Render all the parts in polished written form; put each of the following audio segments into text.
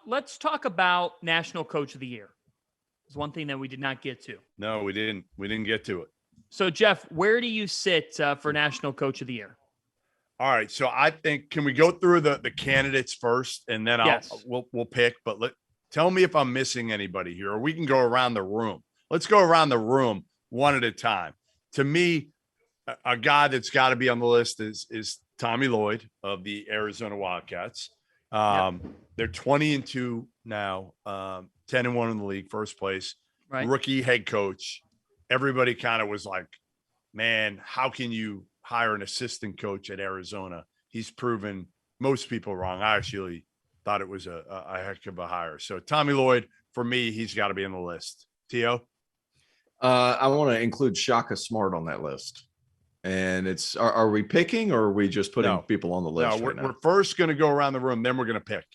Let's talk about National Coach of the Year. It's one thing that we did not get to. No, we didn't. We didn't get to it. So, Jeff, where do you sit for National Coach of the Year? All right. So I think, can we go through the candidates first, and then we'll pick. But tell me if I'm missing anybody here, or we can go around the room. Let's go around the room one at a time. To me, a guy that's got to be on the list is Tommy Lloyd of the Arizona Wildcats. They're 20-2 now, 10-1 in the league, first place. Right. Rookie head coach. Everybody kind of was like, man, how can you hire an assistant coach at Arizona? He's proven most people wrong. I actually thought it was a heck of a hire. So Tommy Lloyd, for me, he's got to be on the list. T.O.? I want to include Shaka Smart on that list. And are we picking, or are we just putting people on the list? No, we're first going to go around the room, then we're going to pick.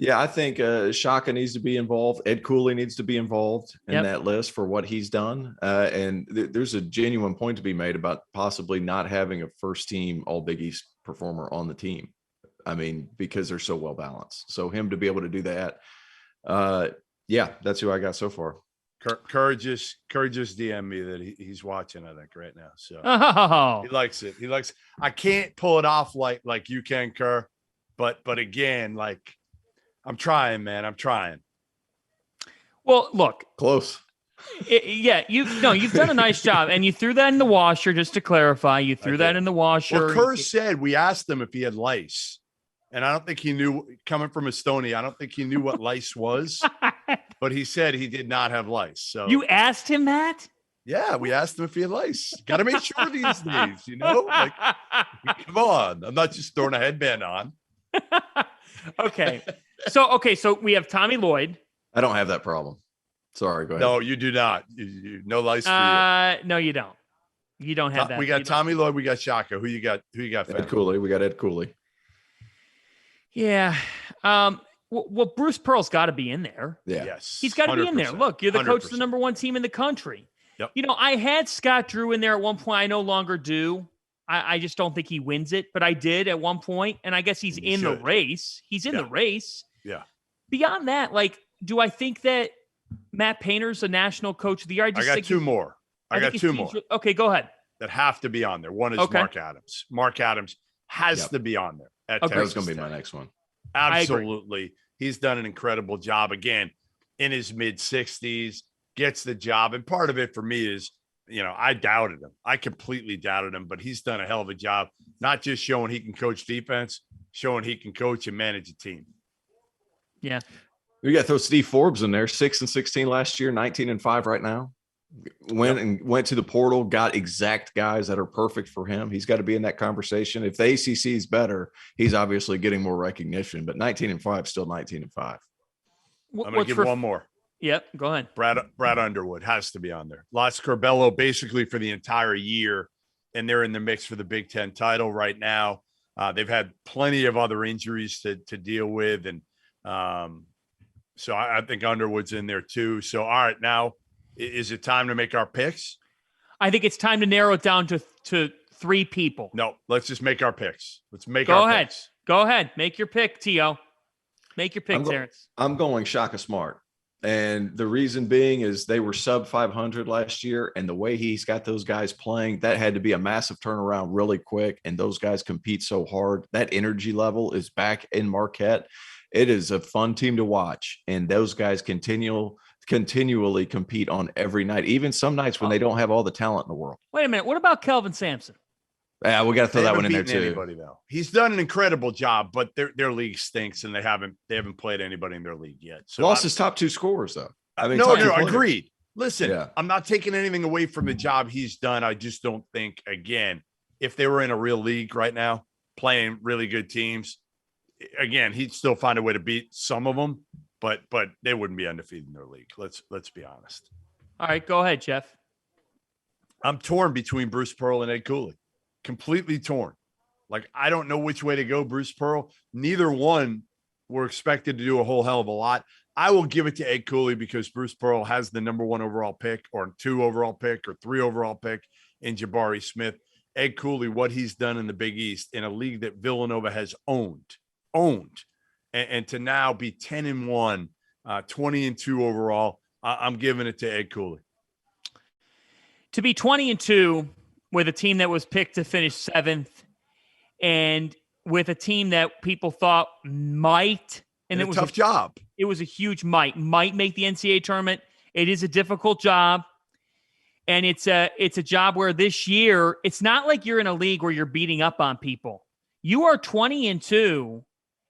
Yeah, I think Shaka needs to be involved. Ed Cooley needs to be involved in that list for what he's done. And there's a genuine point to be made about possibly not having a first team All Big East performer on the team. I mean, because they're so well balanced. So him to be able to do that. That's who I got so far. Kerr just DM me that he's watching, I think, right now. So he likes it. I can't pull it off like you can, Kerr. But again, like, I'm trying, man. I'm trying. Well, look. Close. You've done a nice job. And you threw that in the washer, just to clarify. You threw that in the washer. Well, Kerr said, we asked him if he had lice. And I don't think he knew, coming from Estonia, I don't think he knew what lice was. But he said he did not have lice. So you asked him that? Yeah, we asked him if he had lice. Got to make sure these days, Like, come on. I'm not just throwing a headband on. Okay. So we have Tommy Lloyd. I don't have that problem. Sorry, go ahead. No, you do not. No lice for you. No, you don't. You don't have that. We got Tommy Lloyd. We got Shaka. Who you got? Ed Cooley. We got Ed Cooley. Yeah. Well, Bruce Pearl's got to be in there. Yeah. Yes. He's got to be in there. Look, you're the 100%. Coach of the number one team in the country. Yep. I had Scott Drew in there at one point. I no longer do. I just don't think he wins it, but I did at one point, and I guess he's in the race. He's in the race. Yeah. Beyond that, do I think that Matt Painter's a national coach of the year? I got two more. Okay, go ahead. That have to be on there. One is Mark Adams. Mark Adams has to be on there. That was going to be my next one. Absolutely. He's done an incredible job. Again, in his mid-60s, gets the job. And part of it for me is, I doubted him. I completely doubted him, but he's done a hell of a job, not just showing he can coach defense, showing he can coach and manage a team. Yeah. We got to throw Steve Forbes in there, 6-16 last year, 19-5 right now. Went to the portal, got exact guys that are perfect for him. He's got to be in that conversation. If the ACC is better, he's obviously getting more recognition, but 19-5, still 19-5. I'm going to give one more. Yep, go ahead. Brad Underwood has to be on there. Lost Corbello basically for the entire year, and they're in the mix for the Big Ten title right now. They've had plenty of other injuries to deal with, and so I think Underwood's in there too. So, all right, now is it time to make our picks? I think it's time to narrow it down to three people. No, let's just make our picks. Let's make our picks. Go ahead. Make your pick, T.O. Make your pick, Terrence. I'm going Shaka Smart. And the reason being is they were sub 500 last year. And the way he's got those guys playing, that had to be a massive turnaround really quick. And those guys compete so hard. That energy level is back in Marquette. It is a fun team to watch. And those guys continually compete on every night, even some nights when they don't have all the talent in the world. Wait a minute. What about Kelvin Sampson? Yeah, we got to throw that one in there too. Anybody, though. He's done an incredible job, but their league stinks, and they haven't played anybody in their league yet. So lost his top two scorers, though. No, agreed. Listen, I'm not taking anything away from the job he's done. I just don't think, again, if they were in a real league right now, playing really good teams, again, he'd still find a way to beat some of them, but they wouldn't be undefeated in their league. Let's be honest. All right, go ahead, Jeff. I'm torn between Bruce Pearl and Ed Cooley. Completely torn. Like, I don't know which way to go, Bruce Pearl. Neither one were expected to do a whole hell of a lot. I will give it to Ed Cooley because Bruce Pearl has the number 1 overall pick or 2 overall pick or 3 overall pick in Jabari Smith. Ed Cooley, what he's done in the Big East in a league that Villanova has owned. And and to now be 10-1, 20-2 overall. I'm giving it to Ed Cooley. To be 20-2 with a team that was picked to finish 7th, and with a team that people thought might, and it was a tough job. It was a huge might make the NCAA tournament. It is a difficult job. And it's a job where this year, it's not like you're in a league where you're beating up on people. You are 20-2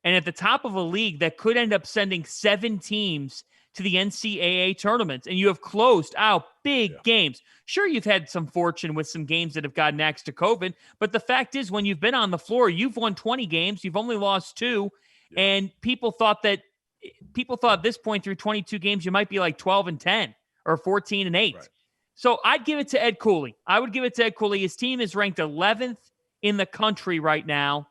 and at the top of a league that could end up sending 7 teams to the NCAA tournament. And you have closed out big games. Sure, you've had some fortune with some games that have gotten axed to COVID. But the fact is, when you've been on the floor, you've won 20 games. You've only lost 2. Yeah. And people thought at this point through 22 games, you might be like 12-10 or 14-8. Right. So I'd give it to Ed Cooley. I would give it to Ed Cooley. His team is ranked 11th in the country right now.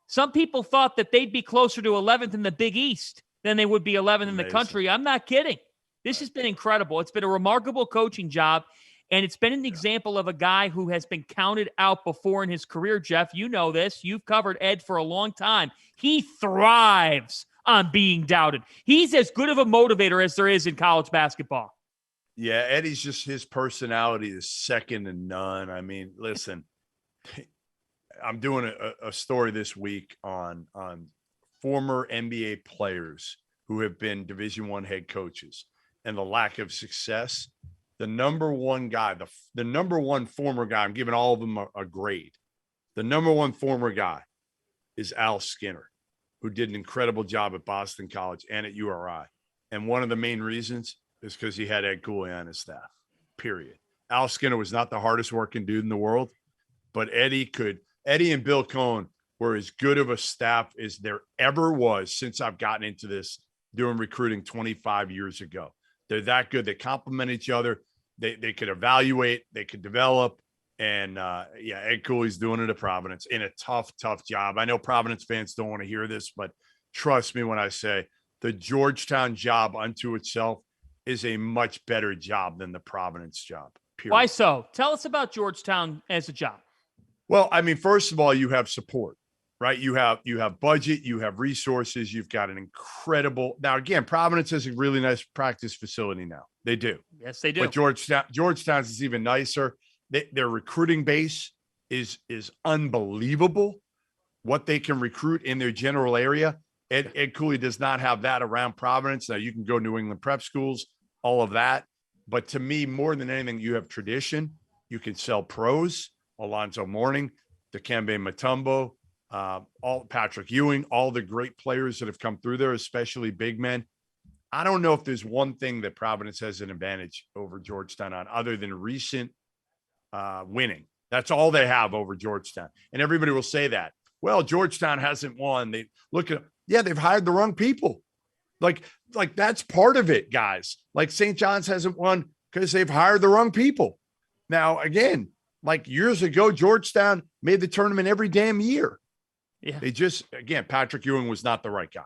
Some people thought that they'd be closer to 11th in the Big East than they would be 11th in the country. I'm not kidding. This has been incredible. It's been a remarkable coaching job, and it's been an example of a guy who has been counted out before in his career, Jeff. You know this. You've covered Ed for a long time. He thrives on being doubted. He's as good of a motivator as there is in college basketball. Yeah, Eddie's just, his personality is second to none. I mean, listen, I'm doing a story this week on former NBA players who have been Division I head coaches and the lack of success. The number one guy, the number one former guy, I'm giving all of them a grade. The number one former guy is Al Skinner, who did an incredible job at Boston College and at URI. And one of the main reasons is because he had Ed Cooley on his staff, period. Al Skinner was not the hardest working dude in the world, but Eddie and Bill Cohen were as good of a staff as there ever was since I've gotten into this doing recruiting 25 years ago. They're that good. They complement each other. They could evaluate, they could develop. And Ed Cooley's doing it at Providence in a tough job. I know Providence fans don't want to hear this, but trust me when I say the Georgetown job unto itself is a much better job than the Providence job. Period. Why so? Tell us about Georgetown as a job. Well, I mean, first of all, you have support, right? You have budget, you have resources, you've got an incredible. Now, again, Providence has a really nice practice facility now. They do. Yes, they do. But Georgetown's is even nicer. Their recruiting base is unbelievable. What they can recruit in their general area. Ed Cooley does not have that around Providence. Now, you can go New England prep schools, all of that. But to me, more than anything, you have tradition. You can sell pros, Alonzo Mourning, Dikembe Mutombo, all Patrick Ewing, all the great players that have come through there, especially big men. I don't know if there's one thing that Providence has an advantage over Georgetown on other than recent winning. That's all they have over Georgetown. And everybody will say that. Well, Georgetown hasn't won. They look at, they've hired the wrong people. Like that's part of it, guys. Like St. John's hasn't won because they've hired the wrong people. Now, again, like years ago, Georgetown made the tournament every damn year. Yeah. They just, again, Patrick Ewing was not the right guy.